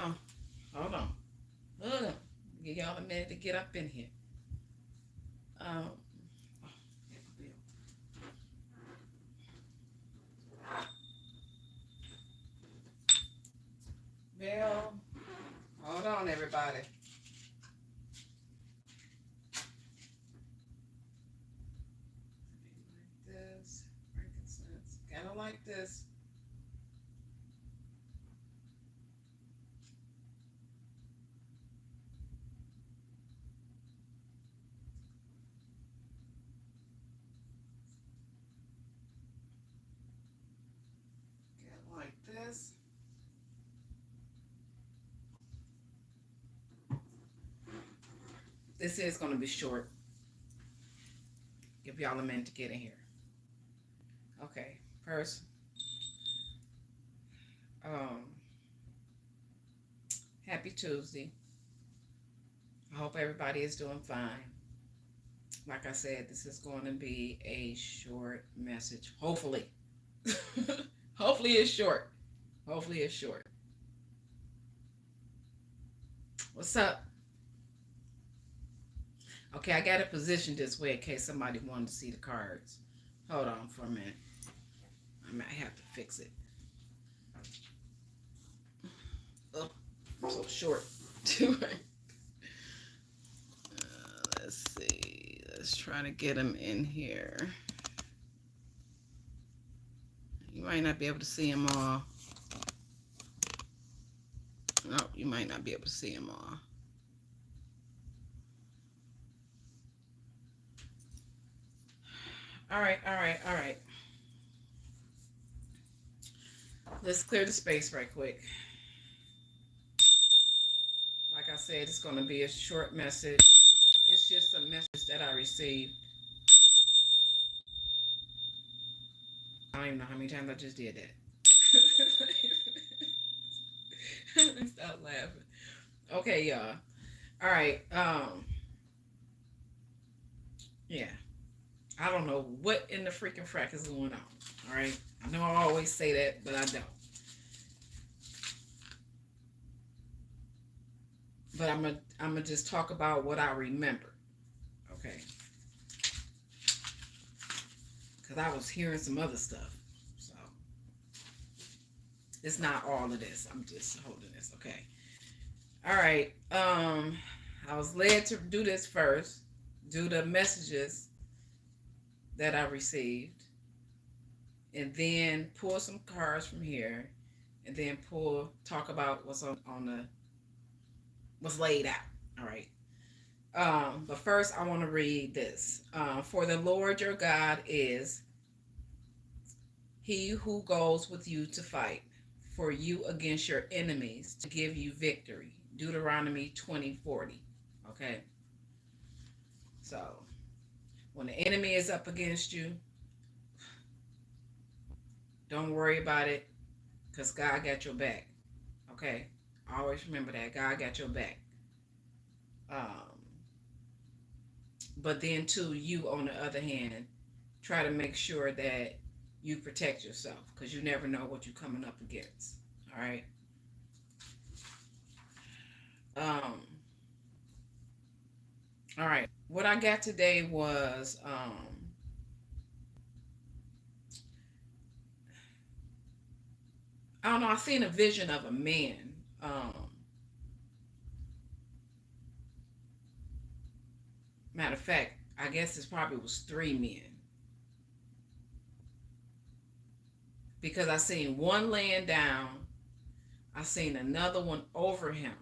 Oh, hold on. Hold on. Give y'all a minute to get up in here. Um, oh, Bill. Hold on, everybody. Like this. Frankincense. Kind of like this. Kind of like this. This is going to be short. Give y'all a minute to get in here. Okay. First, um, happy Tuesday. I hope everybody is doing fine. Like I said, this is going to be a short message. Hopefully. Hopefully it's short. Hopefully it's short. What's up? Okay, I got it positioned this way in case somebody wanted to see the cards. Hold on for a minute. I might have to fix it. Oh, I'm so short. Let's see. Let's try to get them in here. You might not be able to see them all. No, you might not be able to see them all. All right, all right, all right. Let's clear the space right quick. Like I said, it's going to be a short message. It's just a message that I received. I don't even know how many times I just did that. Stop laughing. Okay, y'all. All right. Yeah. I don't know what in the freaking frack is going on. All right. I know I always say that, but I don't. But I'm gonna just talk about what I remember. Okay. Because I was hearing some other stuff. So it's not all of this. I'm just holding this. Okay. All right. I was led to do this first, do the messages that I received, and then pull some cards from here, and then talk about what's on the what's laid out. All right. But first, I want to read this. For the Lord your God is he who goes with you to fight for you against your enemies to give you victory. Deuteronomy 20:40. Okay. So when the enemy is up against you, don't worry about it because God got your back. Okay. Always remember that. God got your back. Um, but then, too, you, on the other hand, try to make sure that you protect yourself because you never know what you're coming up against. All right. Um, all right. What I got today was I don't know. I seen a vision of a man. Matter of fact, I guess it probably was three men because I seen one laying down. I seen another one over him,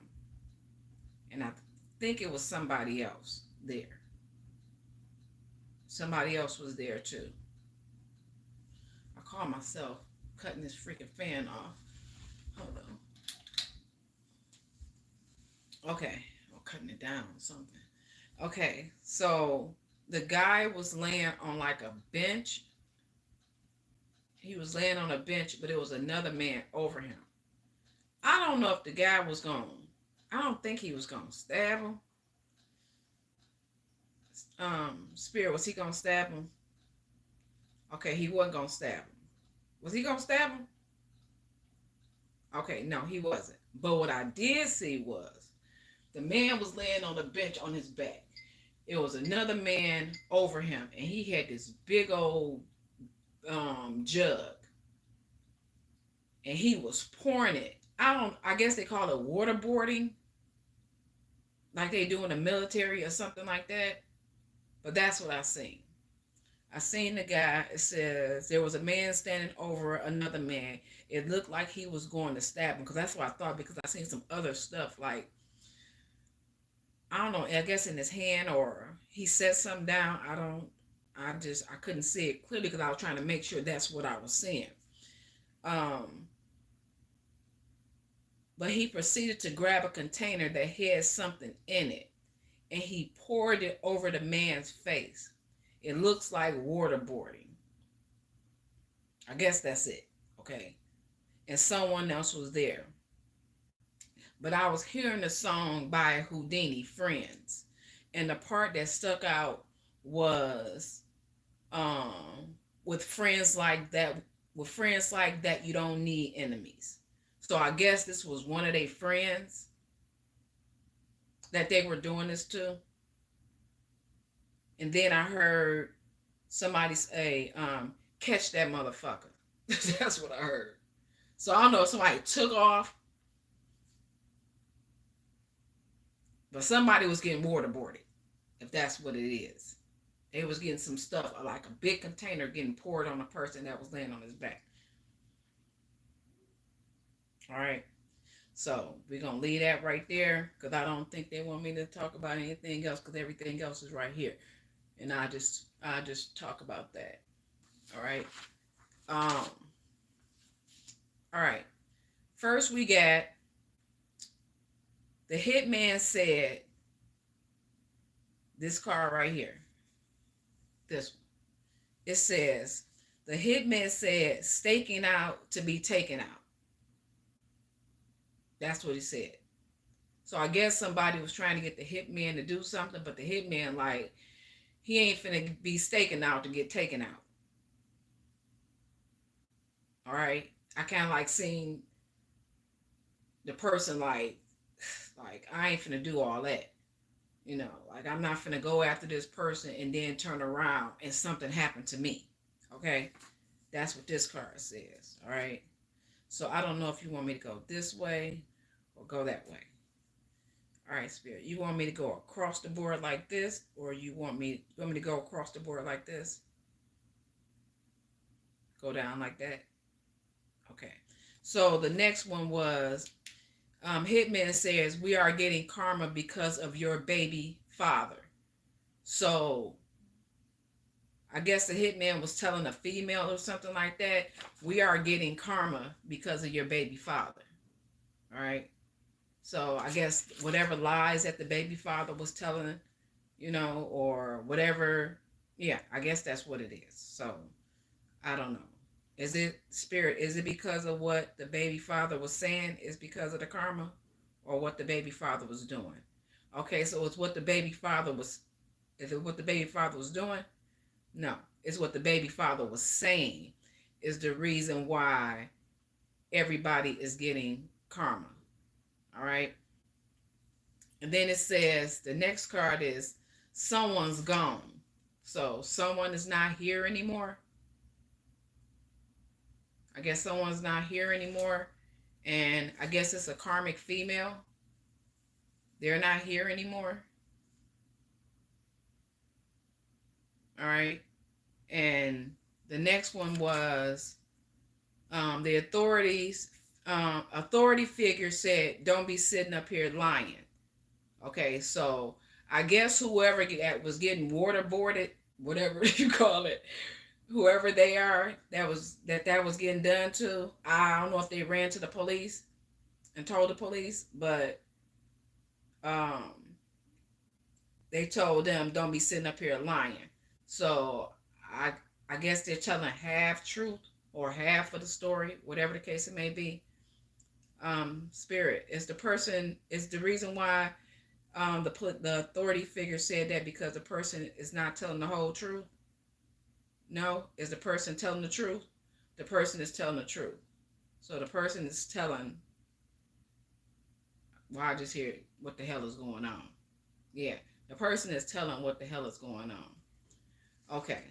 and I think it was somebody else there. Somebody else was there too. I call myself cutting this freaking fan off. Hold on. Okay, I'm cutting it down or something. Okay, so the guy was laying on like a bench. He was laying on a bench, but it was another man over him. I don't know if the guy was going. I don't think he was going to stab him. Spirit, was he going to stab him? Okay, he wasn't going to stab him. Was he going to stab him? Okay, no, he wasn't. But what I did see was the man was laying on the bench on his back. It was another man over him, and he had this big old jug, and he was pouring it. I guess they call it waterboarding, like they do in the military or something like that. But that's what I seen. I seen the guy. It says there was a man standing over another man. It looked like he was going to stab him, because that's what I thought. Because I seen some other stuff, like, I don't know. I guess in his hand, or he set something down. I don't. I couldn't see it clearly because I was trying to make sure that's what I was seeing. Um, but he proceeded to grab a container that had something in it, and he poured it over the man's face. It looks like waterboarding. I guess that's it. Okay. And someone else was there. But I was hearing the song by Houdini, Friends. And the part that stuck out was with friends like that, you don't need enemies. So I guess this was one of their friends that they were doing this to. And then I heard somebody say, catch that motherfucker. That's what I heard. So I don't know if somebody took off, but somebody was getting waterboarded, if that's what it is. They was getting some stuff, like a big container getting poured on a person that was laying on his back. All right. So we're going to leave that right there, because I don't think they want me to talk about anything else, because everything else is right here. And I just talk about that. All right. Um, all right. First we got the hitman said, this card right here. This one. It says, the hitman said, staking out to be taken out. That's what he said. So I guess somebody was trying to get the hitman to do something, but the hitman, like, he ain't finna be staking out to get taken out. All right. I kind of like seeing the person like I ain't finna do all that. Like, I'm not finna go after this person and then turn around and something happened to me. Okay. That's what this card says. All right. So I don't know if you want me to go this way or go that way. All right, Spirit. You want me to go across the board like this, or you want me to go across the board like this? Go down like that? Okay. So the next one was, Hitman says, we are getting karma because of your baby father. So I guess the hitman was telling a female or something like that, we are getting karma because of your baby father. All right. So I guess whatever lies that the baby father was telling, or whatever. Yeah, I guess that's what it is. So I don't know. Is it, Spirit? Is it because of what the baby father was saying? Is because of the karma, or what the baby father was doing? Okay, so it's what the baby father was. Is it what the baby father was doing? No, it's what the baby father was saying is the reason why everybody is getting karma. All right. And then it says the next card is someone's gone. So someone is not here anymore. I guess someone's not here anymore. And I guess it's a karmic female. They're not here anymore. All right. And the next one was, the authority figure said, don't be sitting up here lying. Okay, so I guess whoever was getting waterboarded, whatever you call it, whoever they are, that was getting done to. I don't know if they ran to the police and told the police, but um, they told them, don't be sitting up here lying. So I guess they're telling half truth or half of the story, whatever the case it may be. Spirit is the reason why the authority figure said that, because the person is not telling the whole truth. No, is the person telling the truth? The person is telling the truth. So the person is telling, well, I just hear what the hell is going on. Yeah, the person is telling what the hell is going on. Okay.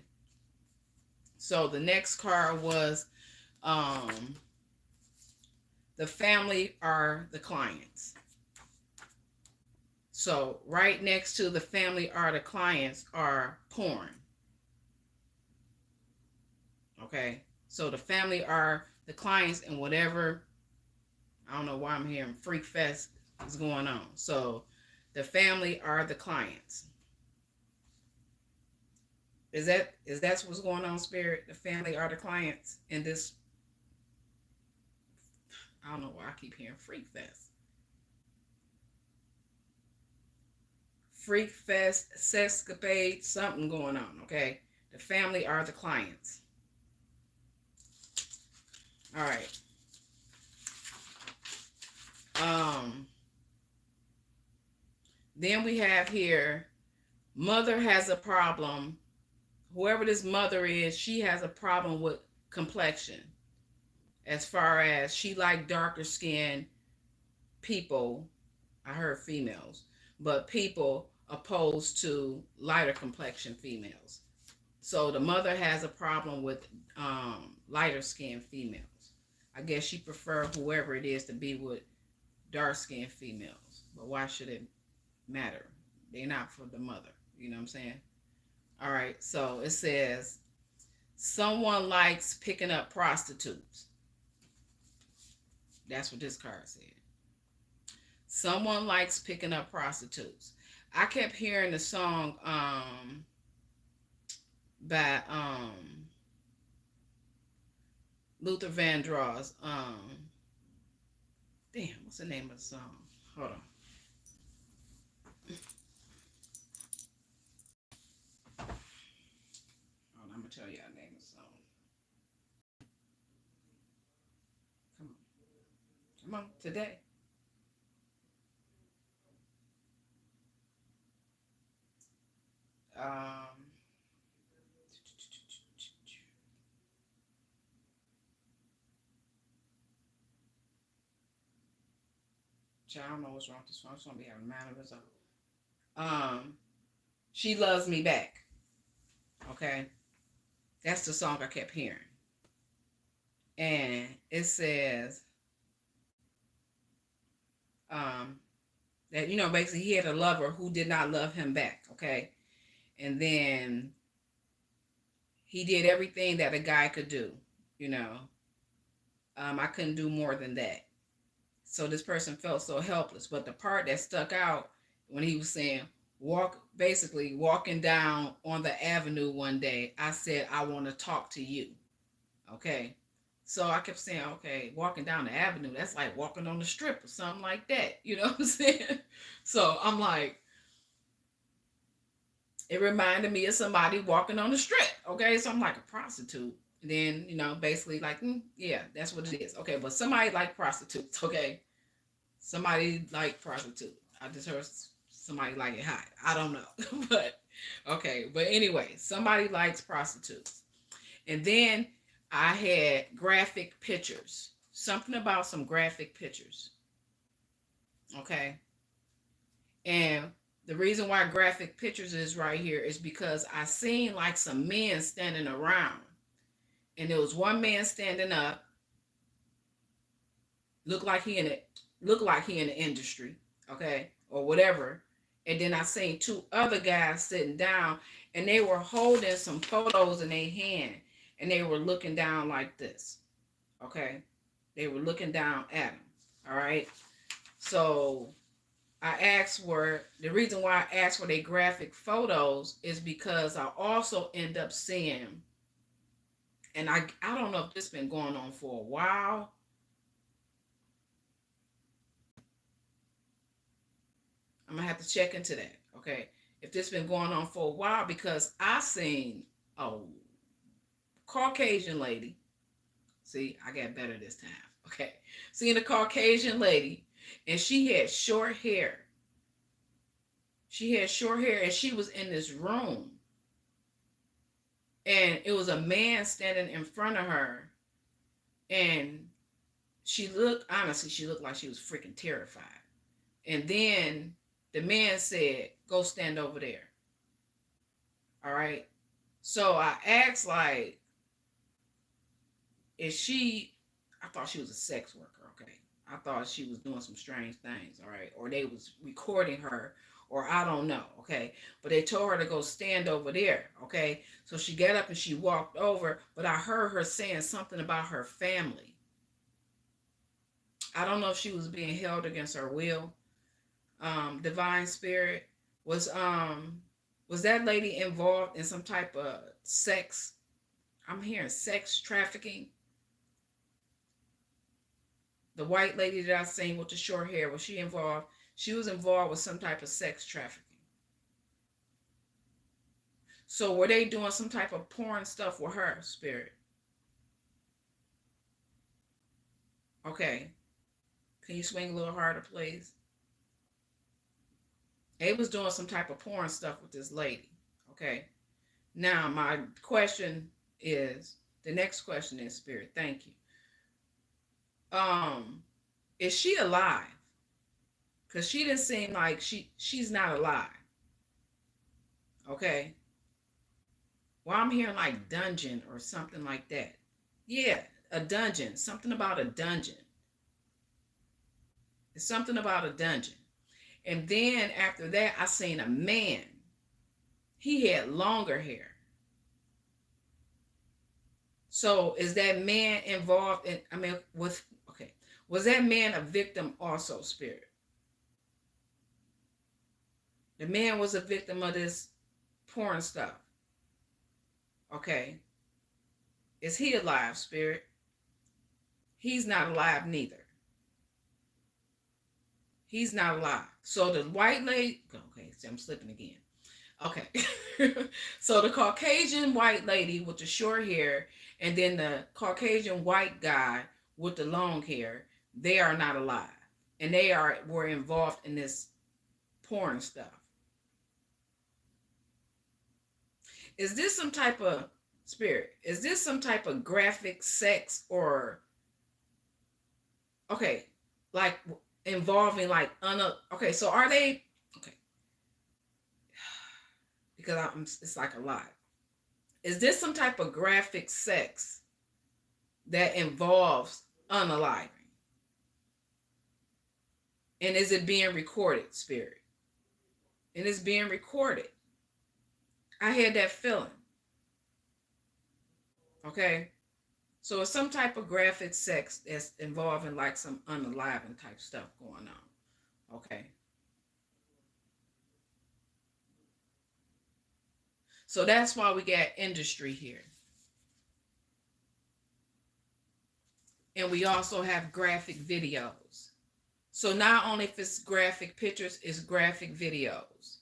So the next card was um, the family are the clients. So right next to the family are the clients are porn. Okay. So the family are the clients and whatever, I don't know why I'm hearing Freak Fest is going on. So the family are the clients. Is that what's going on, Spirit? The family are the clients in this. I don't know why I keep hearing Freak Fest. Freak Fest, sexcapade, something going on, okay? The family are the clients. All right. Then we have here, mother has a problem. Whoever this mother is, she has a problem with complexion. As far as she like darker skinned people, I heard females, but people opposed to lighter complexion females. So the mother has a problem with lighter skinned females. I guess she prefer whoever it is to be with dark skinned females. But why should it matter? They're not for the mother. You know what I'm saying? All right. So it says someone likes picking up prostitutes. That's what this card said. Someone likes picking up prostitutes. I kept hearing the song by Luther Vandross. Damn, what's the name of the song? Hold on. Hold on, I'm gonna tell you the name of the song. Come on, today. Um, I don't know what's wrong with this phone. It's gonna be having manners up. She loves me back. Okay, that's the song I kept hearing, and it says um that basically he had a lover who did not love him back. Okay, and then he did everything that a guy could do. You know, I couldn't do more than that. So this person felt so helpless. But the part that stuck out when he was saying, basically walking down on the avenue one day, I said, I want to talk to you. Okay. So I kept saying, okay, walking down the avenue, that's like walking on the strip or something like that. You know what I'm saying? So I'm like, it reminded me of somebody walking on the strip. Okay. So I'm like a prostitute. And then, basically like, yeah, that's what it is. Okay. But somebody like prostitutes. Okay. Somebody like prostitute. I just heard somebody like it hot. I don't know. But okay. But anyway, somebody likes prostitutes. And then I had graphic pictures. Something about some graphic pictures. Okay. And the reason why graphic pictures is right here is because I seen like some men standing around. And there was one man standing up, looked like he in the industry, okay, or whatever. And then I seen two other guys sitting down, and they were holding some photos in their hand, and they were looking down like this, okay. They were looking down at him. All right. So the reason why I asked for their graphic photos is because I also end up seeing, and I don't know if this has been going on for a while. I'm gonna have to check into that. Okay, if this been going on for a while, because I seen a Caucasian lady. See, I got better this time. Okay, seeing a Caucasian lady, and she had short hair. She had short hair, and she was in this room, and it was a man standing in front of her, and Honestly, she looked like she was freaking terrified. And then the man said, go stand over there. All right. So I asked, like, is she, I thought she was a sex worker, okay? I thought she was doing some strange things, all right? Or they was recording her, or I don't know, okay? But they told her to go stand over there, okay? So she got up and she walked over, but I heard her saying something about her family. I don't know if she was being held against her will. Divine Spirit, was that lady involved in some type of sex? I'm hearing sex trafficking. The white lady that I seen with the short hair, was she involved? She was involved with some type of sex trafficking. So were they doing some type of porn stuff with her, Spirit? Okay. Can you swing a little harder, please? They was doing some type of porn stuff with this lady. Okay. Now my question is, the next question is, Spirit, thank you. Is she alive? Because she didn't seem like she's not alive. Okay. Well, I'm hearing like dungeon or something like that. Yeah, a dungeon. Something about a dungeon. It's something about a dungeon. And then after that, I seen a man. He had longer hair. So is that man involved in, was that man a victim also, Spirit? The man was a victim of this porn stuff. Okay. Is he alive, Spirit? He's not alive neither. He's not alive. So the white lady, okay, so I'm slipping again. Okay. So the Caucasian white lady with the short hair, and then the Caucasian white guy with the long hair, they are not alive. And they were involved in this porn stuff. Is this some type of, Spirit, is this some type of graphic sex, or, okay, like involving like, okay, so are they, okay, because it's like a lot. Is this some type of graphic sex that involves unaliving? And is it being recorded, Spirit? And it's being recorded. I had that feeling. Okay. So it's some type of graphic sex that's involving like some unaliving type stuff going on. Okay. So that's why we got industry here. And we also have graphic videos. So not only if it's graphic pictures, it's graphic videos.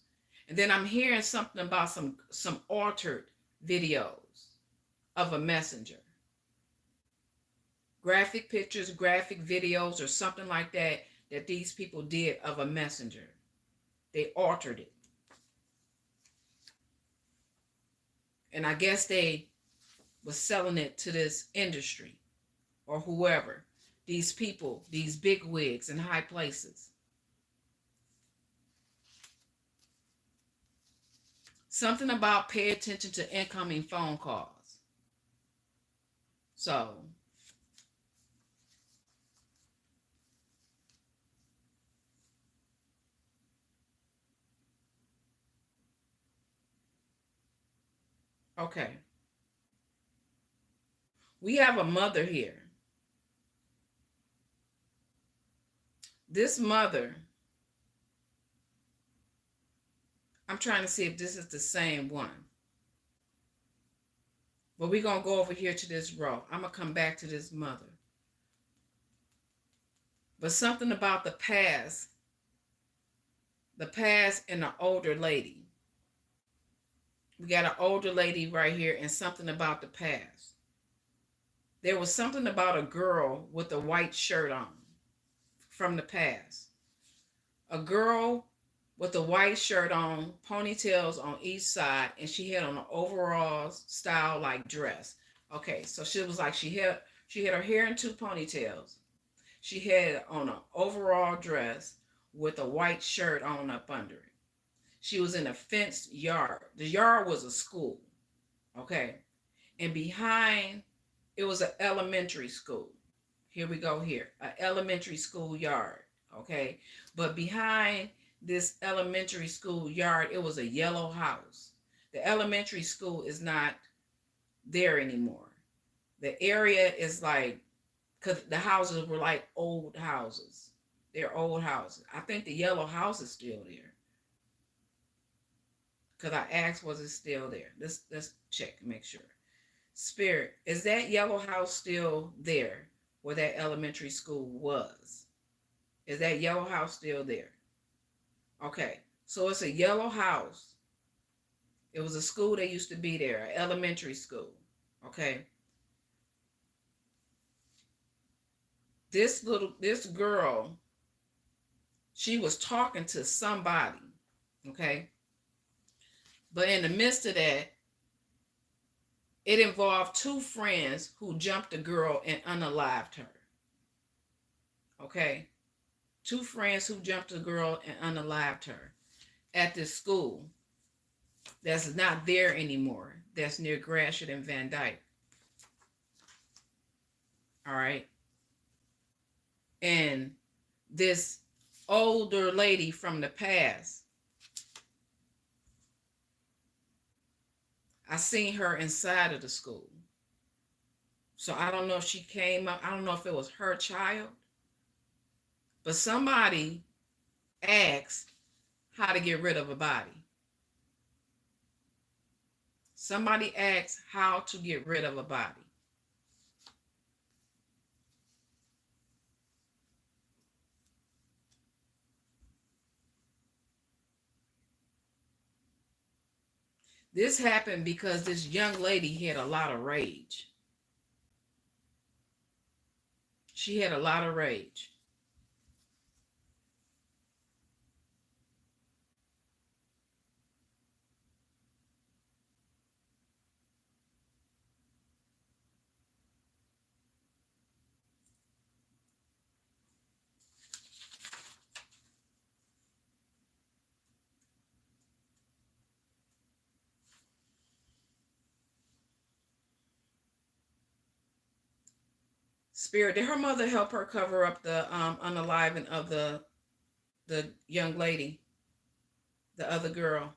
And then I'm hearing something about some altered videos of a messenger. Graphic pictures, graphic videos, or something like that these people did of a messenger. They altered it. And I guess they was selling it to this industry or whoever. These people, these big wigs in high places. Something about pay attention to incoming phone calls. So, okay. We have a mother here. This mother, I'm trying to see if this is the same one. But we're going to go over here to this row. I'm going to come back to this mother. But something about the past and an older lady. We got an older lady right here and something about the past. There was something about a girl with a white shirt on from the past. A girl with a white shirt on, ponytails on each side, and she had on an overall style like dress. Okay, so she was like, she had her hair in two ponytails, She had on an overall dress with a white shirt on up under it. She was in a fenced yard. The yard was a school, okay? And behind it was an elementary school. Here we go here. An elementary school yard, okay? But behind this elementary school yard, it was a yellow house. The elementary school is not there anymore. The area is like, because the houses were like old houses. They're old houses. I think the yellow house is still there. Because I asked, was it still there? Let's check and make sure. Spirit, is that yellow house still there where that elementary school was? Is that yellow house still there? Okay, so it's a yellow house. It was a school that used to be there, an elementary school. Okay. This girl, she was talking to somebody. Okay. But in the midst of that, it involved two friends who jumped the girl and unalived her. Okay. Two friends who jumped the girl and unalived her at this school that's not there anymore. That's near Gratiot and Van Dyke. All right. And this older lady from the past, I seen her inside of the school. So I don't know if she came up. I don't know if it was her child. But somebody asked how to get rid of a body. Somebody asked how to get rid of a body. This happened because this young lady had a lot of rage. She had a lot of rage. Spirit, did her mother help her cover up the unaliving of the young lady, the other girl?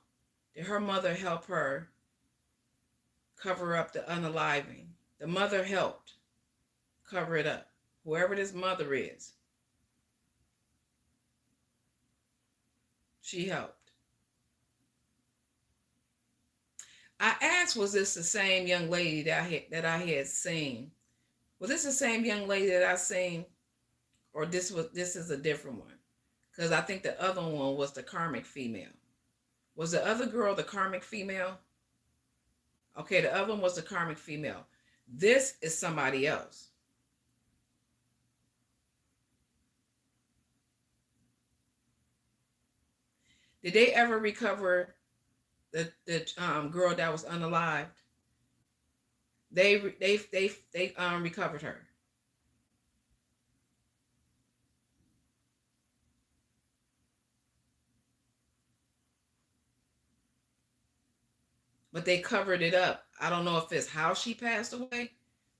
Did her mother help her cover up the unaliving? The mother helped cover it up. Whoever this mother is, she helped. I asked, was this the same young lady that I had seen? Was this the same young lady that I seen, or this is a different one? Because I think the other one was the karmic female. Was the other girl the karmic female? Okay, the other one was the karmic female. This is somebody else. Did they ever recover the girl that was unalived? They recovered her. But they covered it up. I don't know if it's how she passed away.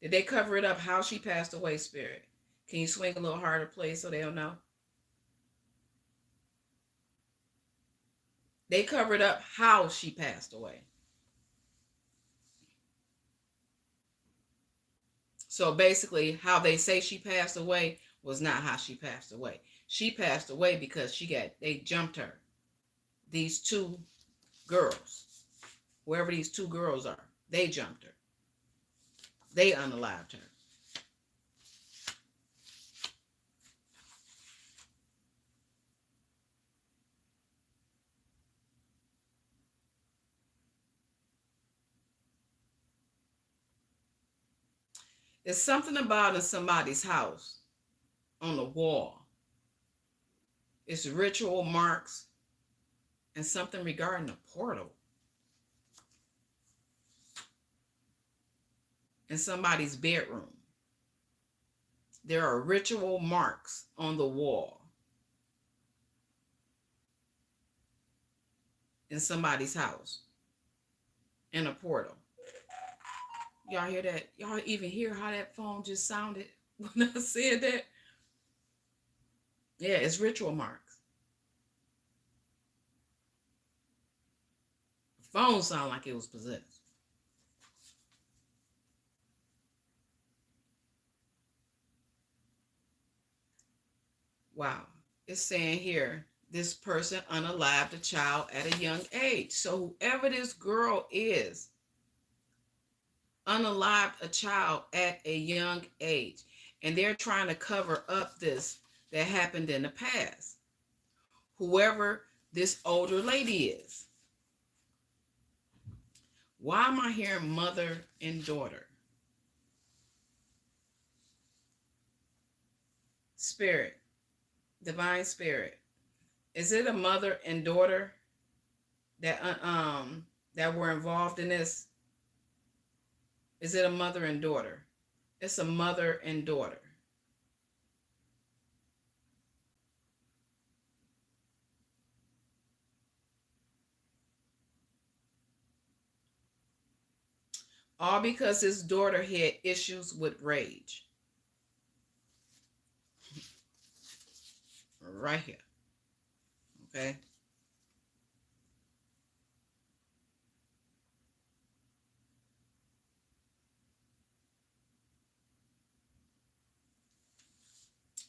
Did they cover it up how she passed away, Spirit? Can you swing a little harder, please, so they'll know? They covered up how she passed away. So basically, how they say she passed away was not how she passed away. She passed away because they jumped her. These two girls, wherever these two girls are, they jumped her. They unalived her. There's something about in somebody's house on the wall. It's ritual marks and something regarding a portal in somebody's bedroom. There are ritual marks on the wall in somebody's house, in a portal. Y'all hear that? Y'all even hear how that phone just sounded when I said that? Yeah, it's ritual marks. The phone sounded like it was possessed. Wow. It's saying here, this person unalived a child at a young age. So whoever this girl is, unalived a child at a young age. And they're trying to cover up this that happened in the past. Whoever this older lady is. Why am I hearing mother and daughter? Spirit, divine spirit. Is it a mother and daughter that were involved in this? Is it a mother and daughter? It's a mother and daughter. All because his daughter had issues with rage. Right here. Okay.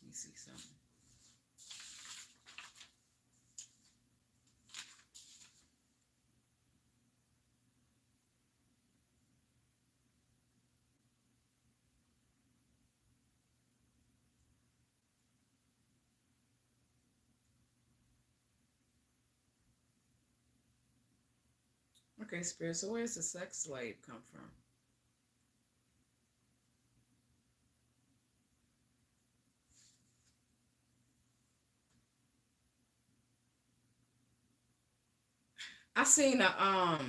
Let me see something. Okay, spirit. So where's the sex slave come from? I seen I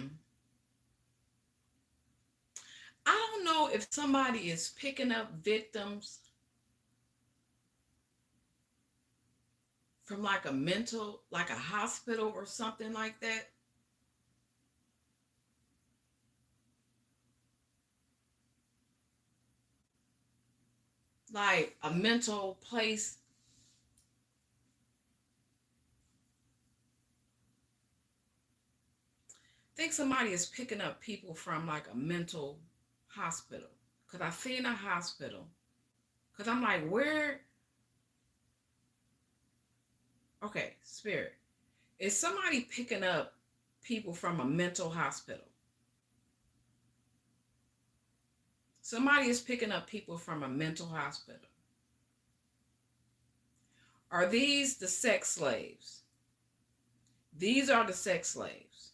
don't know if somebody is picking up victims from like a mental, like a hospital or something like that. Like a mental place. I think somebody is picking up people from like a mental hospital. Cause I seen a hospital. Cause I'm like, where? Okay, spirit. Is somebody picking up people from a mental hospital? Somebody is picking up people from a mental hospital. Are these the sex slaves? These are the sex slaves.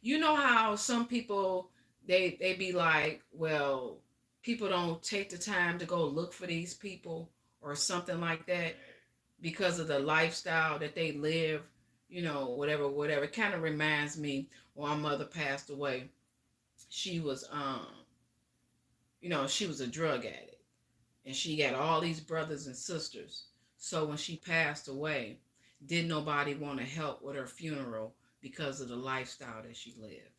You know how some people they be like, well, people don't take the time to go look for these people or something like that because of the lifestyle that they live, whatever. It kind of reminds me when my mother passed away. She was she was a drug addict and she got all these brothers and sisters. So when she passed away, did nobody want to help with her funeral because of the lifestyle that she lived.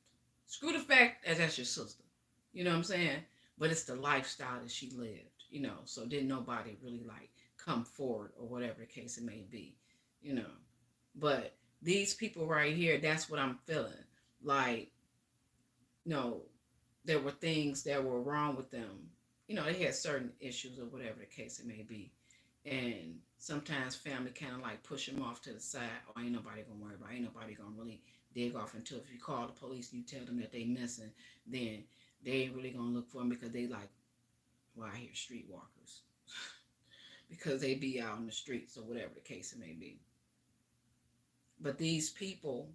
Screw the fact that that's your sister. You know what I'm saying? But it's the lifestyle that she lived. So didn't nobody really like come forward or whatever the case it may be, you know. But these people right here, that's what I'm feeling. Like, no, there were things that were wrong with them. They had certain issues or whatever the case it may be. And sometimes family kind of like push them off to the side. Oh, ain't nobody gonna worry about it. Ain't nobody gonna really dig off into it. If you call the police and you tell them that they missing, then they ain't really gonna look for them because they like, well, I hear streetwalkers. Because they be out in the streets or whatever the case it may be. But these people,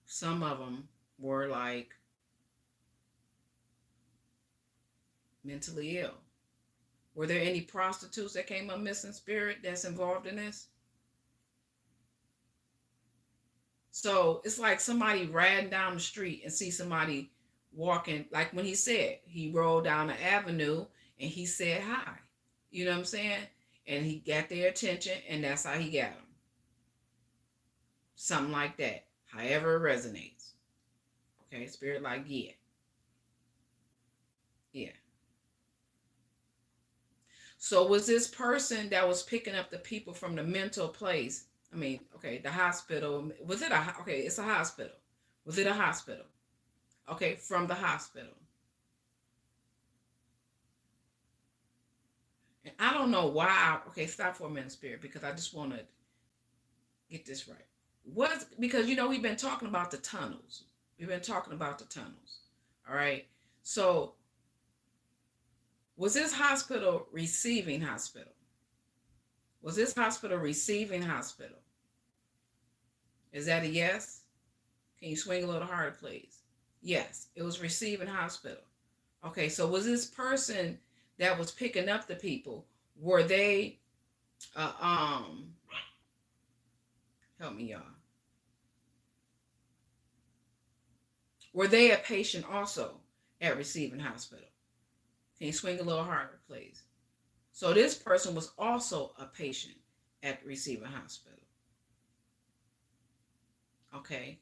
some of them were like mentally ill. Were there any prostitutes that came up missing, spirit, that's involved in this? So it's like somebody riding down the street and see somebody walking, like when he said he rolled down the avenue and he said hi. You know what I'm saying? And he got their attention, and that's how he got them. Something like that. However it resonates. Okay, spirit like, yeah. Yeah. So was this person that was picking up the people from the mental place? I mean, okay, the hospital. Was it a okay? It's a hospital. Was it a hospital? Okay, from the hospital. And I don't know why. Okay, stop for a minute, spirit, because I just want to get this right. What? Because we've been talking about the tunnels. We've been talking about the tunnels. All right. So was this hospital receiving hospital? Was this hospital receiving hospital? Is that a yes? Can you swing a little harder, please? Yes, it was receiving hospital. Okay, so was this person that was picking up the people, were they uh, um help me y'all. Were they a patient also at receiving hospital? Can you swing a little harder, please? So this person was also a patient at receiving hospital. Okay.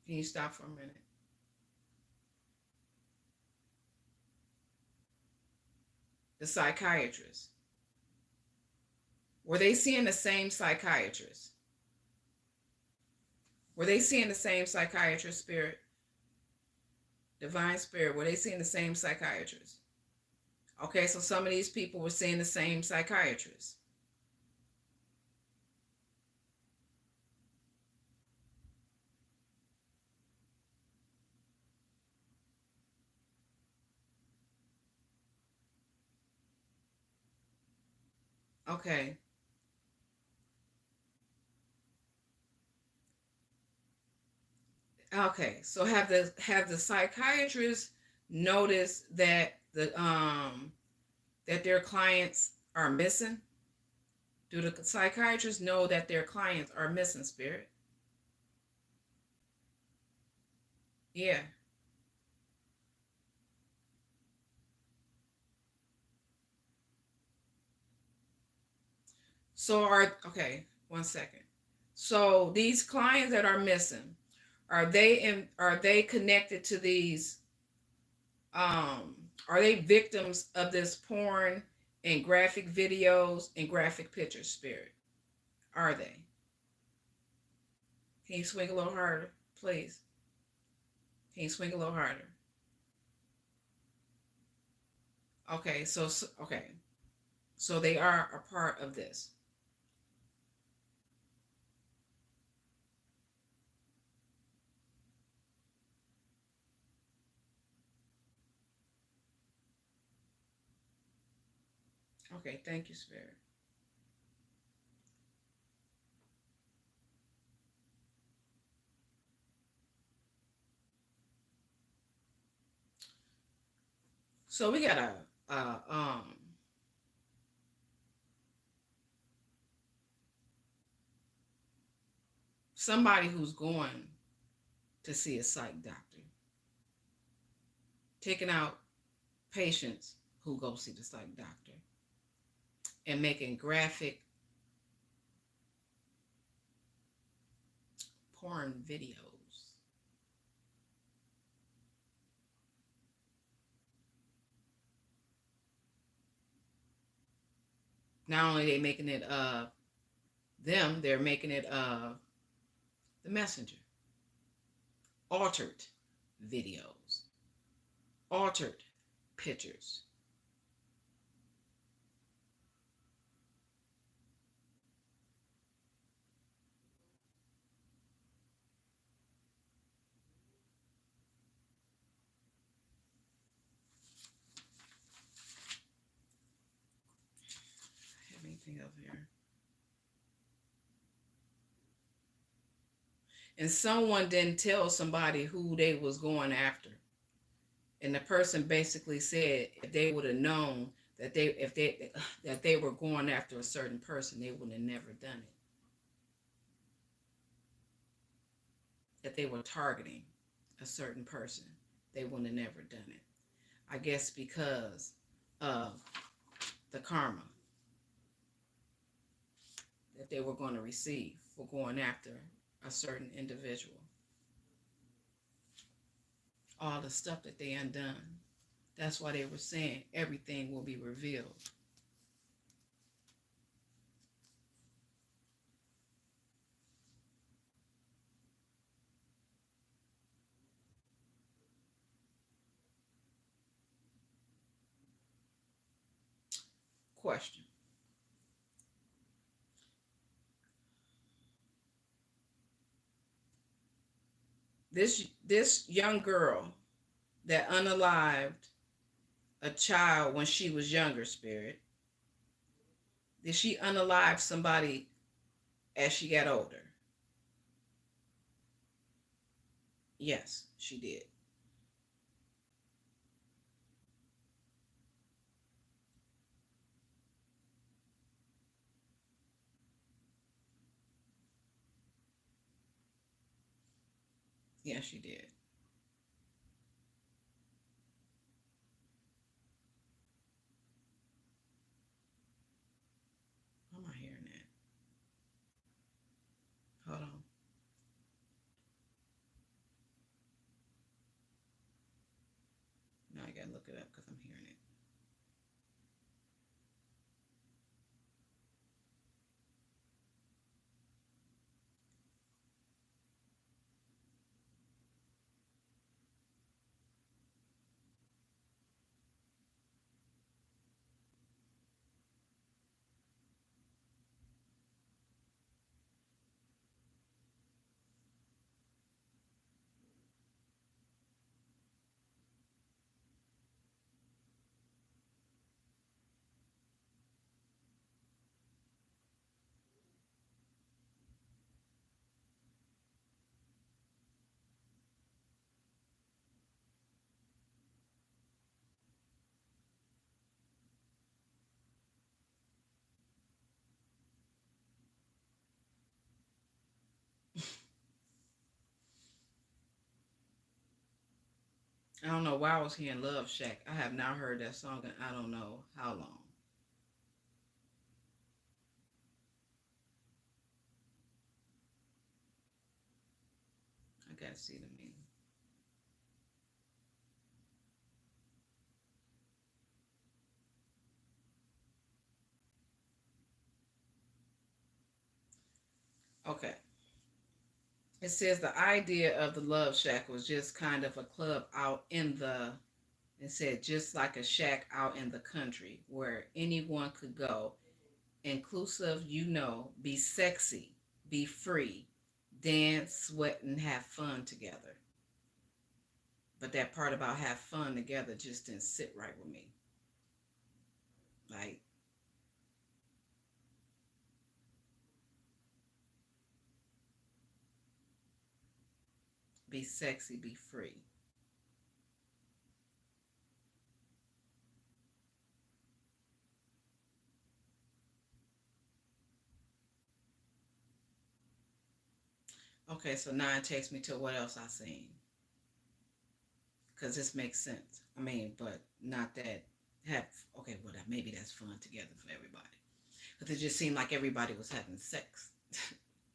Can you stop for a minute? The psychiatrist. Were they seeing the same psychiatrist? Were they seeing the same psychiatrist, spirit? Divine spirit, were they seeing the same psychiatrist? Okay, so some of these people were seeing the same psychiatrist. Okay. Okay. So have the psychiatrists noticed that their clients are missing? Do the psychiatrists know that their clients are missing, spirit? Yeah. So okay, 1 second. So these clients that are missing, are they connected to these are they victims of this porn and graphic videos and graphic pictures, spirit? Are they? Can you swing a little harder, please? Can you swing a little harder? Okay, okay. So they are a part of this. Okay, thank you, spirit. So we got somebody who's going to see a psych doctor, taking out patients who go see the psych doctor and making graphic porn videos. Not only are they making it them, they're making it the messenger. Altered videos, altered pictures. Have anything up here? And someone didn't tell somebody who they was going after. And the person basically said if they would have known that they if they that they were going after a certain person, they would have never done it. That they were targeting a certain person, they would have never done it. I guess because of the karma that they were going to receive for going after a certain individual. All the stuff that they undone. That's why they were saying everything will be revealed. Question. This young girl that unalived a child when she was younger, spirit, did she unalive somebody as she got older? Yes, she did. Yes, she did. How am I hearing that? Hold on. Now I gotta look it up because I'm hearing it. I don't know why I was hearing Love Shack. I have not heard that song in I don't know how long. I gotta see the meaning. Okay. It says the idea of the Love Shack was just kind of a club out in the, it said just like a shack out in the country where anyone could go, inclusive, be sexy, be free, dance, sweat, and have fun together. But that part about have fun together just didn't sit right with me. Like, be sexy, be free. Okay, so now it takes me to what else I seen. Because this makes sense. I mean, but not that have, okay, well, maybe that's fun together for everybody. But it just seemed like everybody was having sex.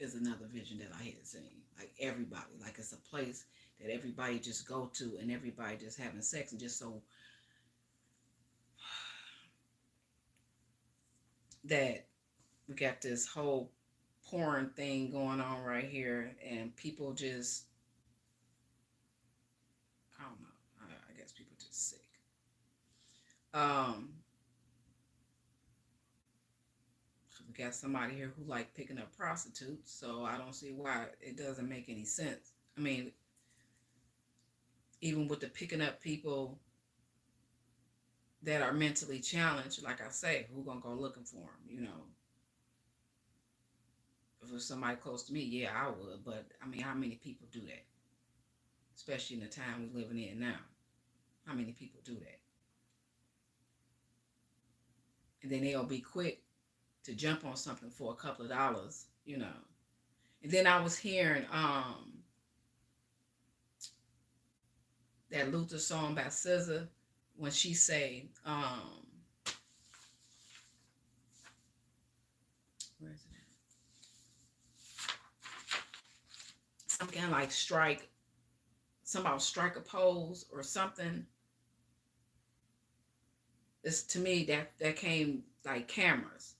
Is another vision that I had seen. Like everybody, like it's a place that everybody just go to and everybody just having sex and just so that we got this whole porn thing going on right here and people just I don't know. I guess people just sick. Um, we got somebody here who like picking up prostitutes, so I don't see why it doesn't make any sense. I mean, even with the picking up people that are mentally challenged, like I say, who gonna go looking for them? If it was somebody close to me, yeah, I would. But I mean, how many people do that? Especially in the time we're living in now. How many people do that? and then they'll be quick to jump on something for a couple of dollars, you know. And then I was hearing that Luther song by SZA when she say, where is it at? Something like strike a pose or something. It's to me that came like cameras,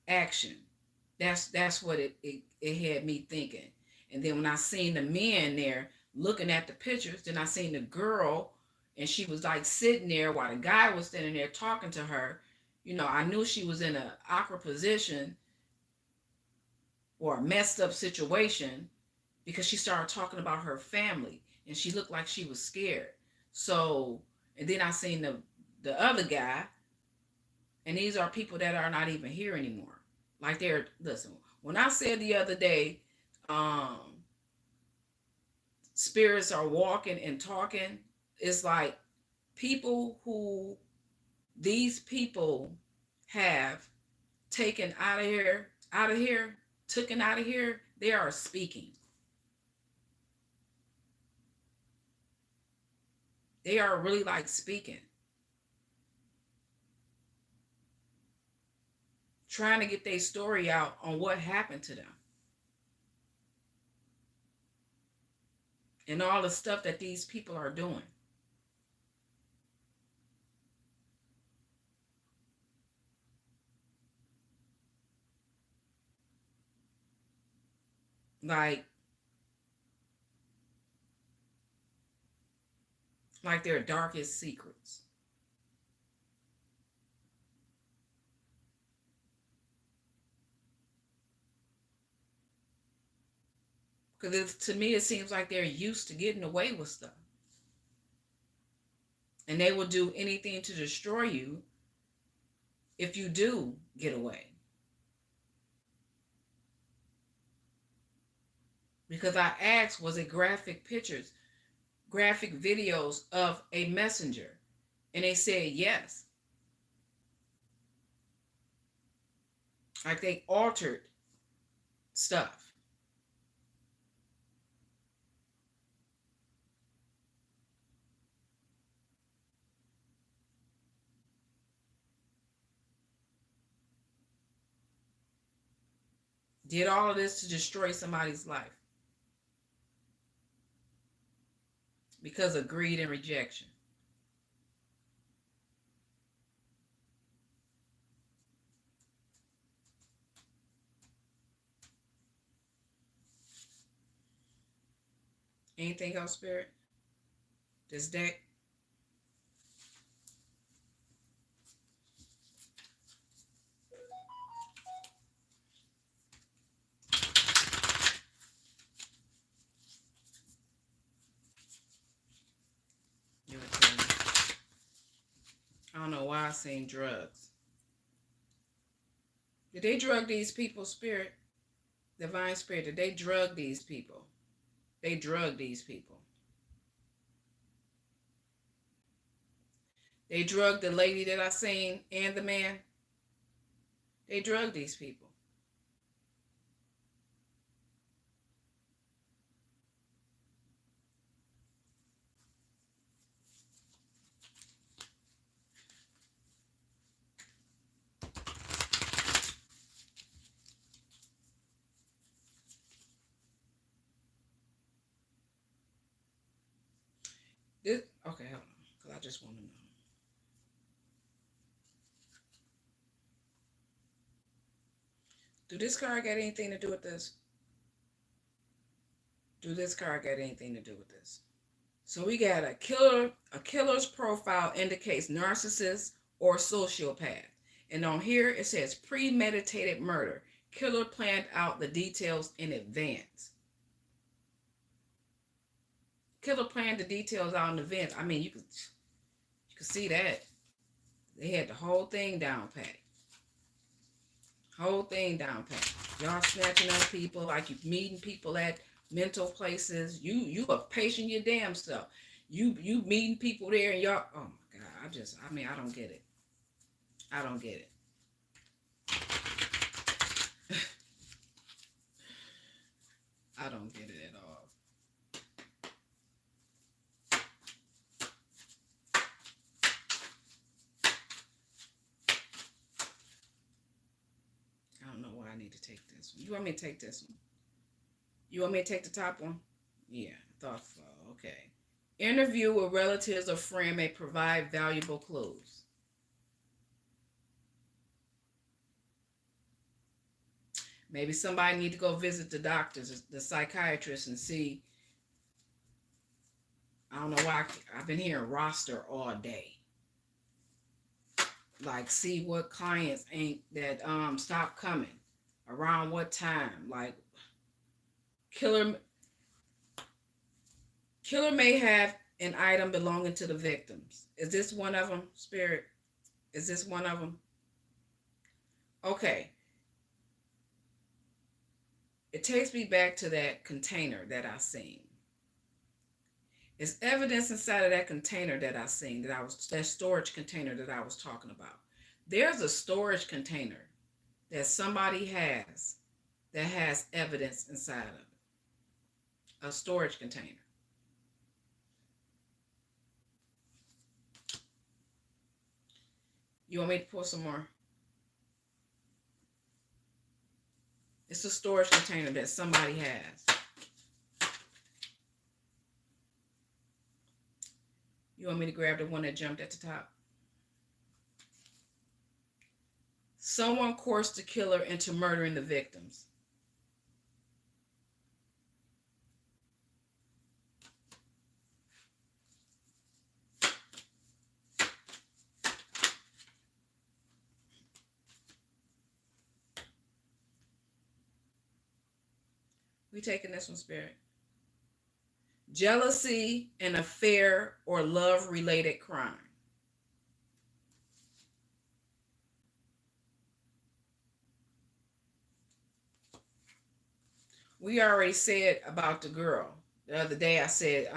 action. That's what it had me thinking. And then when I seen the men there looking at the pictures, then I seen the girl, and she was like sitting there while the guy was standing there talking to her. You know, I knew she was in an awkward position or a messed up situation because she started talking about her family and she looked like she was scared. So, and then I seen the other guy, and these are people that are not even here anymore. Like listen, when I said the other day, um, spirits are walking and talking, it's like people who these people have taken taken out of here, they are speaking. They are really like speaking. Trying to get their story out on what happened to them. And all the stuff that these people are doing. Like their darkest secrets. Because to me, it seems like they're used to getting away with stuff. And they will do anything to destroy you if you do get away. Because I asked, was it graphic pictures, graphic videos of a messenger? And they said yes. Like they altered stuff. Did all of this to destroy somebody's life because of greed and rejection. Anything else, Spirit? This deck? I don't know why I seen drugs. Did they drug these people, Spirit? Divine Spirit, did they drug these people? They drug these people. They drugged the lady that I seen and the man. They drugged these people. Okay, hold on, because I just want to know. Do this card got anything to do with this? Do this card got anything to do with this? So we got a killer. A killer's profile indicates narcissist or sociopath. And on here it says premeditated murder. Killer planned out the details in advance. Killer planned the details out in advance. I mean, you could see that. They had the whole thing down pat. Whole thing down pat. Y'all snatching up people like you meeting people at mental places. You are patient your damn self. You meeting people there and y'all. Oh my God! I don't get it. I don't get it. I don't get it at all. I don't know why I need to take this one. You want me to take this one? You want me to take the top one? Yeah, I thought so. Okay. Interview with relatives or friend may provide valuable clues. Maybe somebody need to go visit the doctors, the psychiatrist, and see. I don't know why I've been hearing roster all day. Like, see what clients ain't that stop coming, around what time. Like, killer may have an item belonging to the victims. Is this one of them, Spirit? Is this one of them? Okay. It takes me back to that container that I seen. It's evidence inside of that container that I seen, that storage container that I was talking about. There's a storage container that somebody has that has evidence inside of it. A storage container. You want me to pour some more? It's a storage container that somebody has. You want me to grab the one that jumped at the top? Someone coerced the killer into murdering the victims. We taking this one, Spirit. Jealousy, an affair, or love-related crime. We already said about the girl. The other day I said,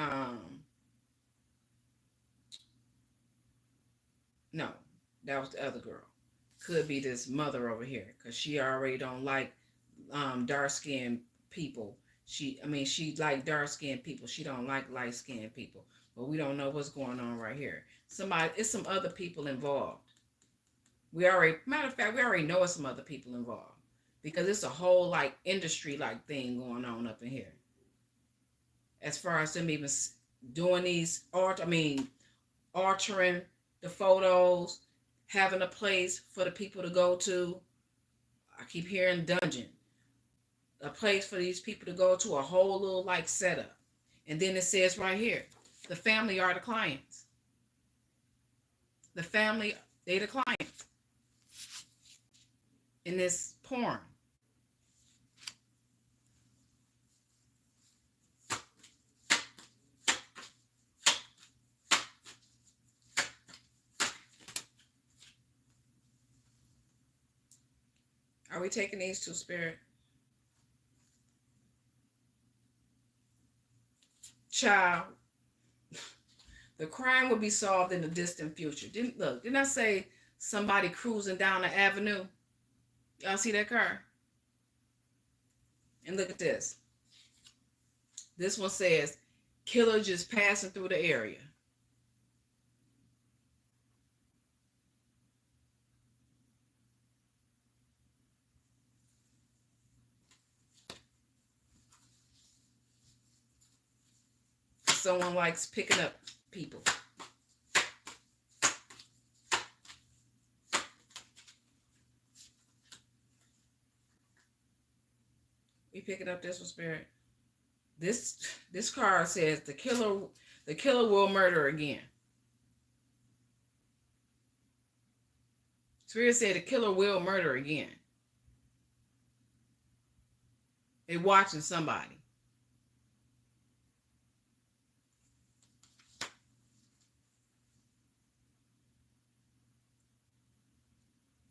no, that was the other girl. Could be this mother over here, because she already don't like dark-skinned people. She like dark-skinned people. She don't like light-skinned people. But we don't know what's going on right here. It's some other people involved. Matter of fact, we already know it's some other people involved. Because it's a whole like industry like thing going on up in here. As far as them even doing these altering the photos, having a place for the people to go to. I keep hearing dungeon. A place for these people to go to, a whole little like setup. And then it says right here, the family are the clients. The family, they the clients. In this porn. Are we taking these two, Spirit? Child, the crime will be solved in the distant future. Didn't I say somebody cruising down the avenue? Y'all see that car? And look at this. This one says, killer just passing through the area. Someone likes picking up people. We picking up this one, Spirit. This card says the killer will murder again. Spirit said the killer will murder again. They're watching somebody.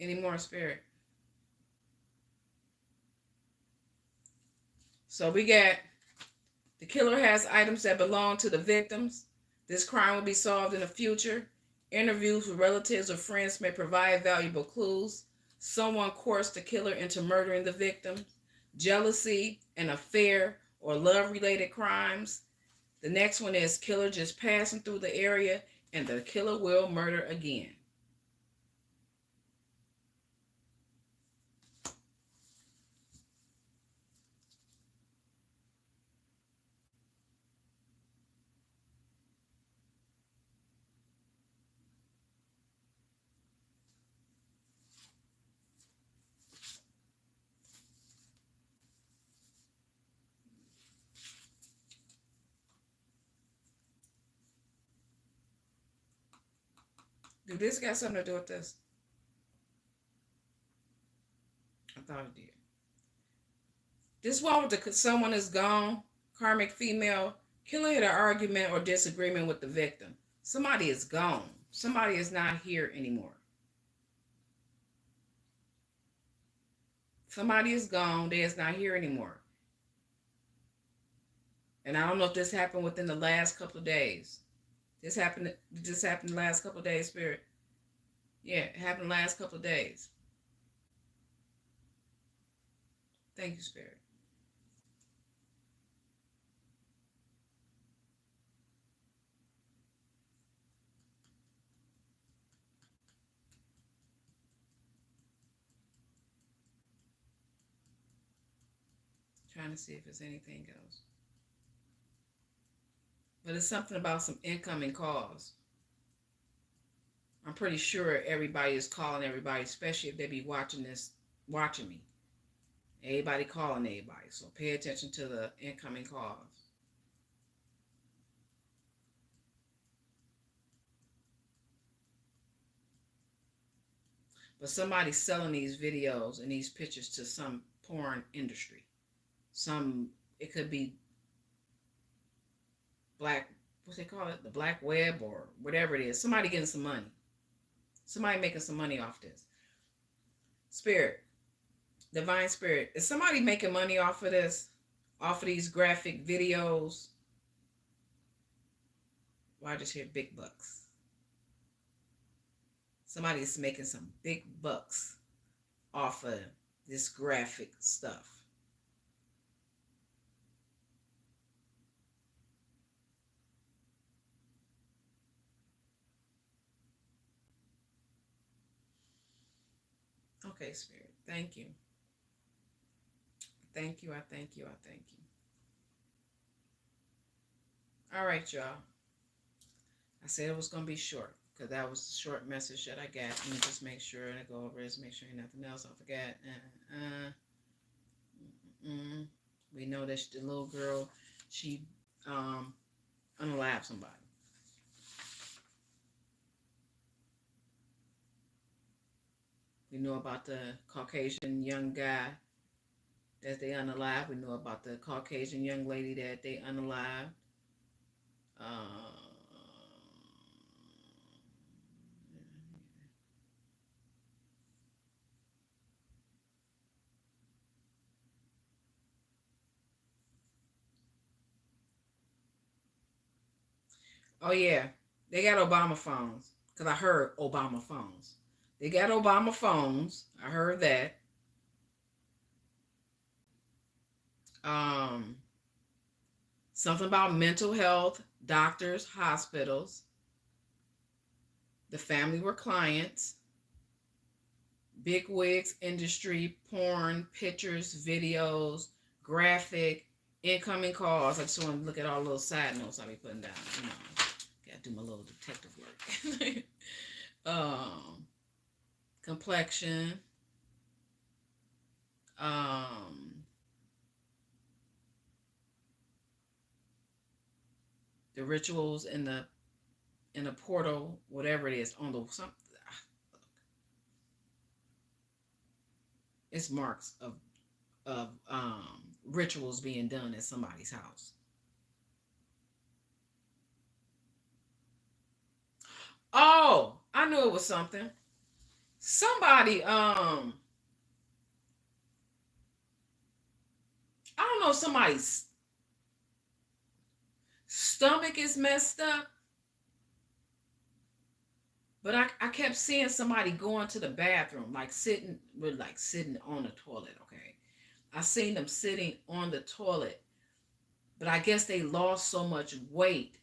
Any more, Spirit? So we got the killer has items that belong to the victims. This crime will be solved in the future. Interviews with relatives or friends may provide valuable clues. Someone coerced the killer into murdering the victim. Jealousy, an affair, or love-related crimes. The next one is killer just passing through the area and the killer will murder again. Do this got something to do with this? I thought it did. This one with the someone is gone, karmic female, killer had an argument or disagreement with the victim. Somebody is gone. Somebody is not here anymore. Somebody is gone. They is not here anymore. And I don't know if this happened within the last couple of days. This happened the last couple of days, Spirit. Yeah, it happened the last couple of days. Thank you, Spirit. Trying to see if there's anything else. But it's something about some incoming calls. I'm pretty sure everybody is calling everybody, especially if they be watching me. Everybody calling everybody. So pay attention to the incoming calls. But somebody's selling these videos and these pictures to some porn industry. It could be what's they call it? The black web or whatever it is. Somebody getting some money. Somebody making some money off this. Spirit, divine spirit, is somebody making money off of this? Off of these graphic videos? Well, I just hear big bucks. Somebody's making some big bucks off of this graphic stuff. Okay, Spirit. Thank you. Thank you. I thank you. I thank you. All right, y'all. I said it was going to be short because that was the short message that I got. Let me just make sure and go over this, make sure nothing else I forgot. We know that the little girl, she unalived somebody. We know about the Caucasian young guy that they unalived. We know about the Caucasian young lady that they unalived. Oh yeah, they got Obama phones because I heard Obama phones. They got Obama phones. I heard that. Um, Something about mental health, doctors, hospitals. The family were clients. Big wigs, industry, porn, pictures, videos, graphic, incoming calls. I just want to look at all those side notes I'll be putting down. Gotta do my little detective work. Complexion. The rituals in the portal, whatever it is, on the something. It's marks of rituals being done at somebody's house. Oh, I knew it was something. Somebody, I don't know if somebody's stomach is messed up, but I kept seeing somebody going to the bathroom, sitting on the toilet. Okay, I seen them sitting on the toilet, But I guess they lost so much weight,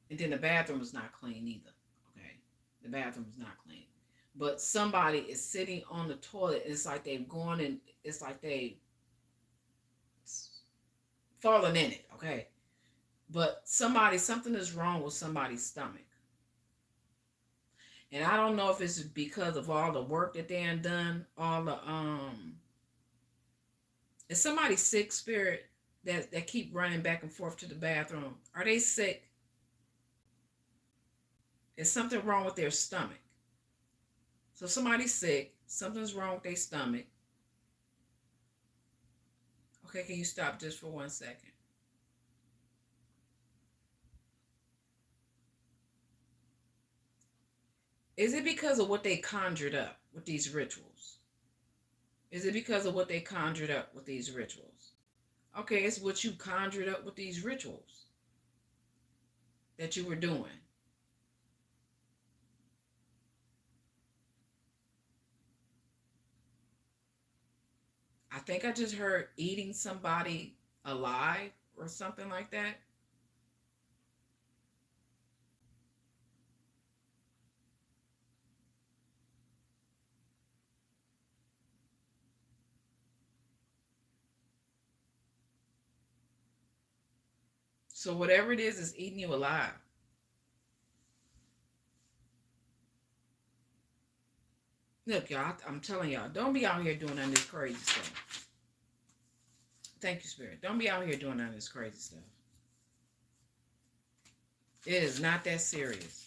and then the bathroom is not clean either. Okay, the bathroom is not clean. But somebody is sitting on the toilet, and it's like they've gone and it's like they fallen in it. Okay, but something is wrong with somebody's stomach. And I don't know if it's because of all the work that they done, all the is somebody sick, spirit, that keep running back and forth to the bathroom? Are they sick? Is something wrong with their stomach? So somebody's sick, something's wrong with their stomach. Okay, can you stop just for 1 second? Is it because of what they conjured up with these rituals? Is it because of what they conjured up with these rituals? Okay, it's what you conjured up with these rituals that you were doing. I think I just heard eating somebody alive or something like that. So whatever it is eating you alive. Look, y'all, I'm telling y'all, don't be out here doing none of this crazy stuff. Thank you, Spirit. Don't be out here doing none of this crazy stuff. It is not that serious.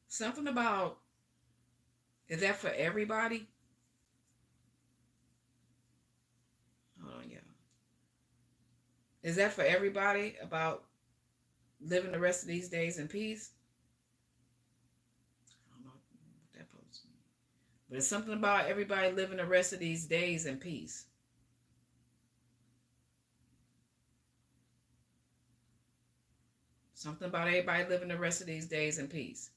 Something about, is that for everybody? Hold on, y'all. Is that for everybody about living the rest of these days in peace? I don't know what that post means. But it's something about everybody living the rest of these days in peace. Something about everybody living the rest of these days in peace.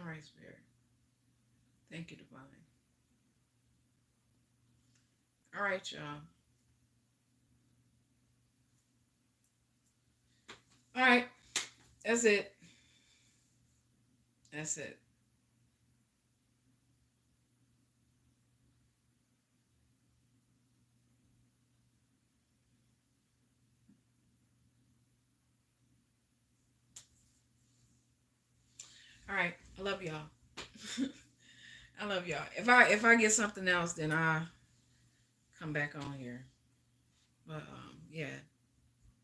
All right, Spirit. Thank you, Divine. All right, y'all. All right. That's it. That's it. All right. I love y'all. I love y'all. If I get something else, then I come back on here. But yeah,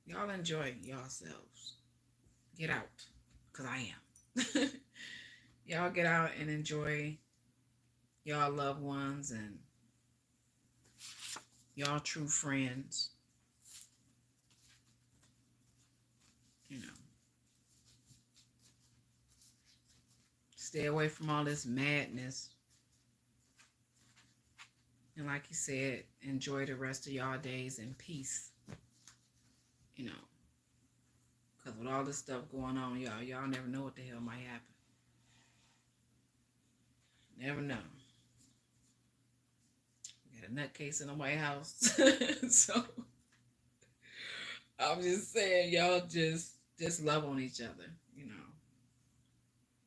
y'all enjoy yourselves. Get out, cause I am. Y'all get out and enjoy y'all loved ones and y'all true friends. You know, stay away from all this madness. And like you said, enjoy the rest of y'all days in peace. You know, because with all this stuff going on, y'all never know what the hell might happen. Never know. We got a nutcase in the White House. So I'm just saying, y'all just love on each other. You know,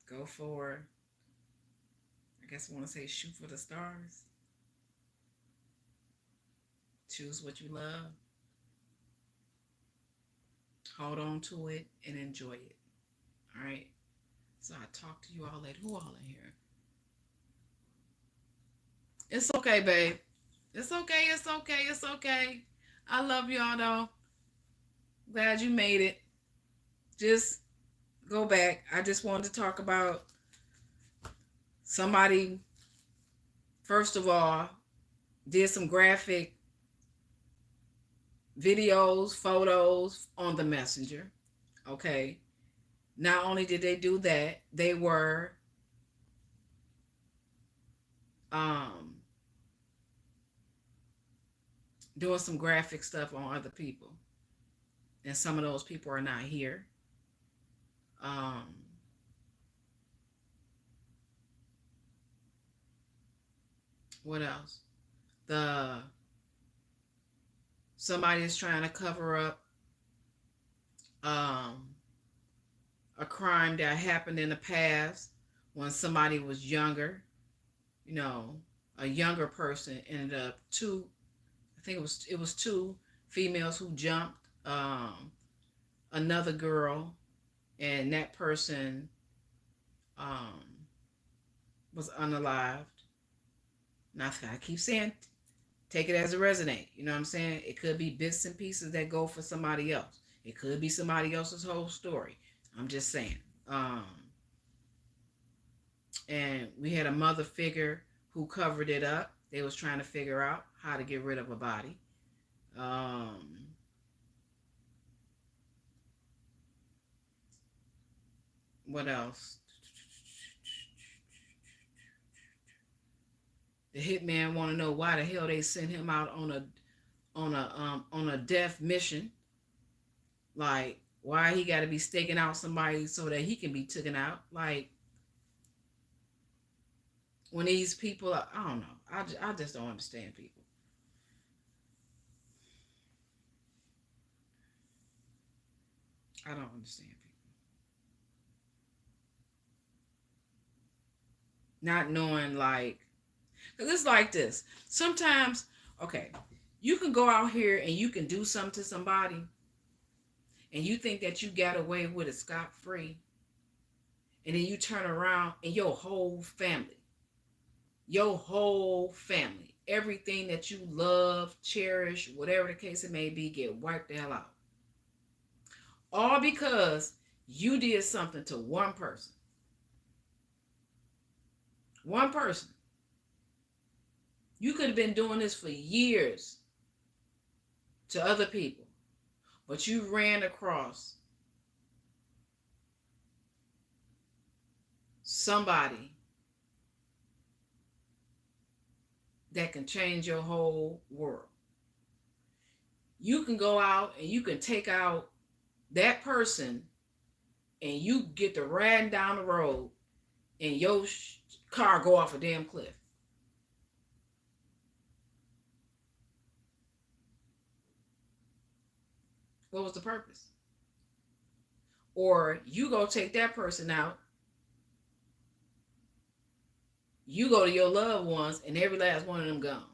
go for. I guess I want to say shoot for the stars. Choose what you love. Hold on to it and enjoy it. All right. So I talk to you all later. Who all in here? It's okay, babe. It's okay. It's okay. It's okay. I love y'all though. Glad you made it. Just go back. I just wanted to talk about somebody, first of all, did some graphic videos, photos on the messenger. Okay. Not only did they do that, they were um, doing some graphic stuff on other people. And some of those people are not here. Um, what else? The Somebody is trying to cover up um, a crime that happened in the past when somebody was younger. You know, a younger person ended up two. I think it was two females who jumped another girl, and that person um, was unalived. Now I keep saying, take it as a resonate. You know what I'm saying? It could be bits and pieces that go for somebody else. It could be somebody else's whole story. I'm just saying. Um, and we had a mother figure who covered it up. They was trying to figure out how to get rid of a body. Um, what else? The hitman want to know why the hell they sent him out on a death mission. Like, why he got to be staking out somebody so that he can be taken out? Like, when these people are, I don't know. I just don't understand people. I don't understand people. Not knowing, like, because it's like this. Sometimes, okay, you can go out here and you can do something to somebody and you think that you got away with it scot free. And then you turn around and your whole family, everything that you love, cherish, whatever the case it may be, get wiped the hell out. All because you did something to one person. One person. You could have been doing this for years to other people, but you ran across somebody that can change your whole world. You can go out and you can take out that person and you get to riding down the road and your car go off a damn cliff. What was the purpose? Or you go take that person out, you go to your loved ones, and every last one of them gone.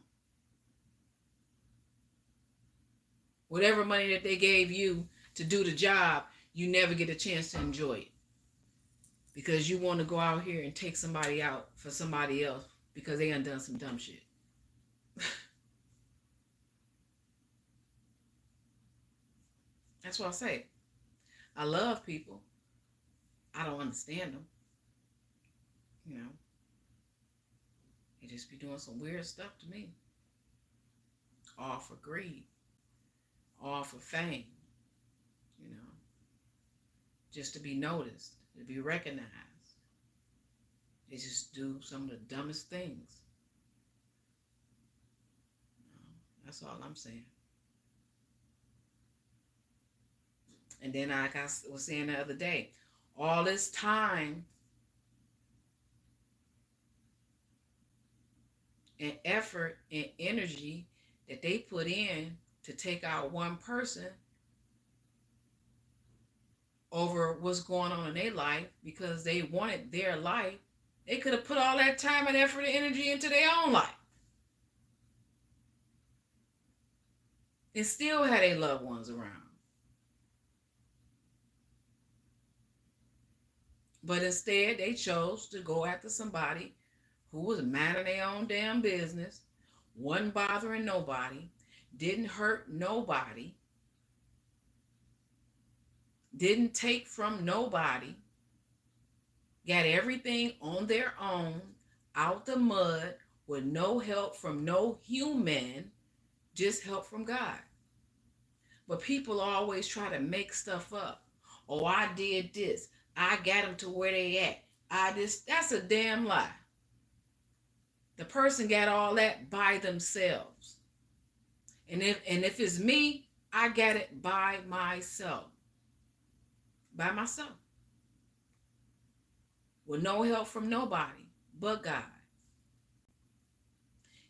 Whatever money that they gave you to do the job, you never get a chance to enjoy it. Because you want to go out here and take somebody out for somebody else because they undone some dumb shit. That's what I say. I love people. I don't understand them. You know, they just be doing some weird stuff to me. All for greed, all for fame, you know, just to be noticed, to be recognized. They just do some of the dumbest things. You know, that's all I'm saying. And then, like I was saying the other day, all this time and effort and energy that they put in to take out one person over what's going on in their life because they wanted their life, they could have put all that time and effort and energy into their own life and still had their loved ones around. But instead, they chose to go after somebody who was minding their own damn business, wasn't bothering nobody, didn't hurt nobody, didn't take from nobody, got everything on their own, out the mud, with no help from no human, just help from God. But people always try to make stuff up. Oh, I did this. I got them to where they at. That's a damn lie. The person got all that by themselves. And if it's me, I got it by myself. By myself. With no help from nobody but God.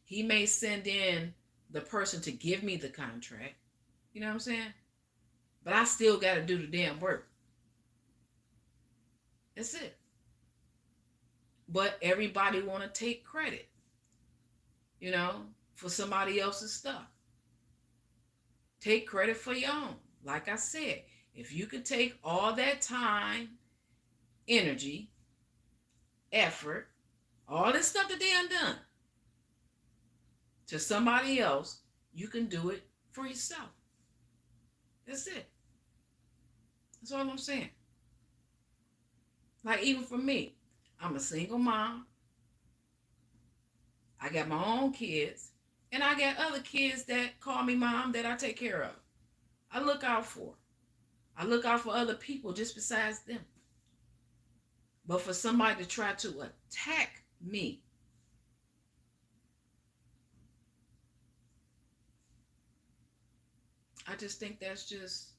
He may send in the person to give me the contract. You know what I'm saying? But I still got to do the damn work. That's it. But everybody want to take credit, for somebody else's stuff. Take credit for your own. Like I said, if you could take all that time, energy, effort, all this stuff that they done to somebody else, you can do it for yourself. That's it. That's all I'm saying. Like, even for me, I'm a single mom. I got my own kids, and I got other kids that call me mom that I take care of. I look out for. I look out for other people just besides them. But for somebody to try to attack me, I just think that's just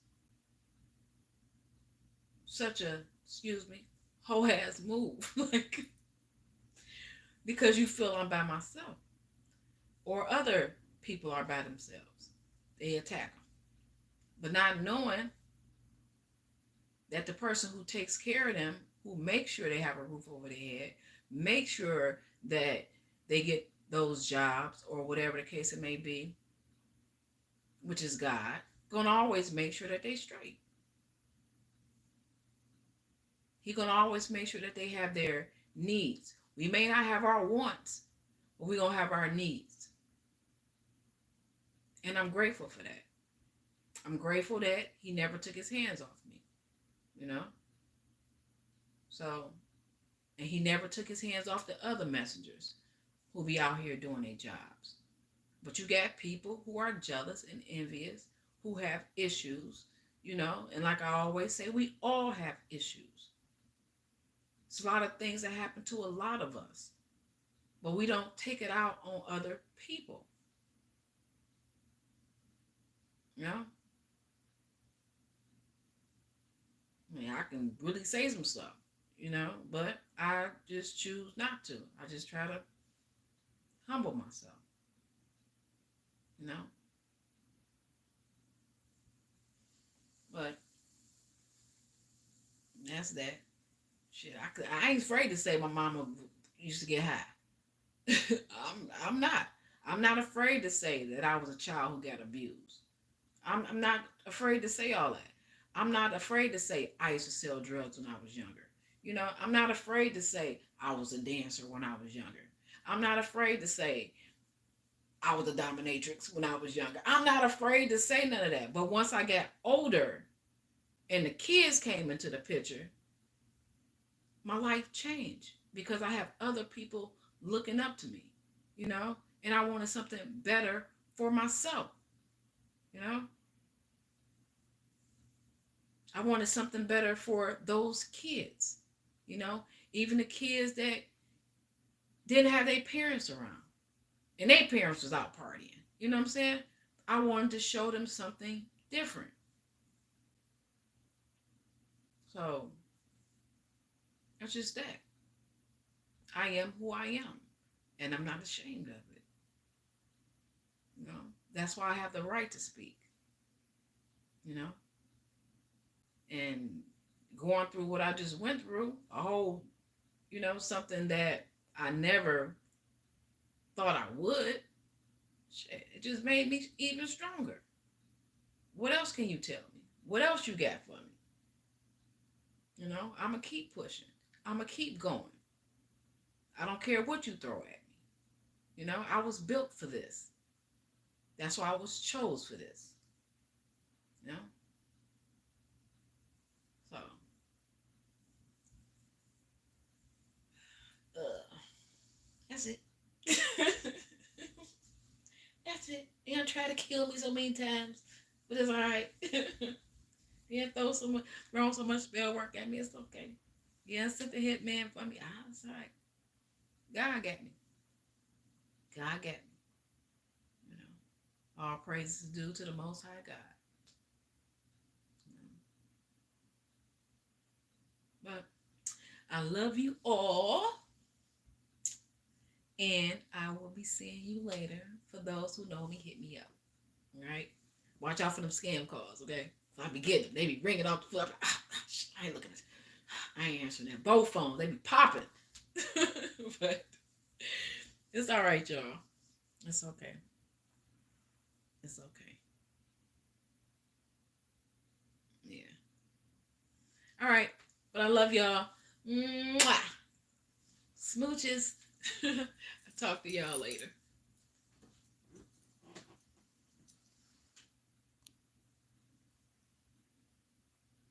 such a, whole ass move. Like, because you feel I'm by myself. Or other people are by themselves. They attack them. But not knowing that the person who takes care of them, who makes sure they have a roof over their head, make sure that they get those jobs or whatever the case it may be, which is God, gonna always make sure that they straight. He gonna always make sure that they have their needs. We may not have our wants, but we gonna have our needs. And I'm grateful for that. I'm grateful that he never took his hands off me, So, and he never took his hands off the other messengers who be out here doing their jobs. But you got people who are jealous and envious, who have issues, and like I always say, we all have issues. It's a lot of things that happen to a lot of us, but we don't take it out on other people. I mean, I can really say some stuff, but I just choose not to. I just try to humble myself, But that's that. Shit, I ain't afraid to say my mama used to get high. I'm not. I'm not afraid to say that I was a child who got abused. I'm not afraid to say all that. I'm not afraid to say I used to sell drugs when I was younger. I'm not afraid to say I was a dancer when I was younger. I'm not afraid to say I was a dominatrix when I was younger. I'm not afraid to say none of that. But once I got older and the kids came into the picture, my life changed because I have other people looking up to me, and I wanted something better for myself, I wanted something better for those kids, even the kids that didn't have their parents around and their parents was out partying. You know what I'm saying? I wanted to show them something different. So that's just that. I am who I am, and I'm not ashamed of it. That's why I have the right to speak. And going through what I just went through, a whole, something that I never thought I would. Shit, it just made me even stronger. What else can you tell me? What else you got for me? I'm going to keep pushing. I'm going to keep going. I don't care what you throw at me. I was built for this. That's why I was chose for this. So, that's it. That's it. They gonna try to kill me so many times. But it's all right. Yeah, throw so much spell work at me. It's okay. Yeah, sent the hitman for me. It's all right. God got me. God got me. You know, all praises due to the Most High God. You know. But I love you all, and I will be seeing you later. For those who know me, hit me up. All right. Watch out for them scam calls, okay? So I be getting them. They be ringing off the floor. I ain't looking at. I ain't answering that. Both phones, they be popping. But it's all right, y'all. It's okay. It's okay. Yeah. All right. But I love y'all. Mwah. Smooches. I'll talk to y'all later.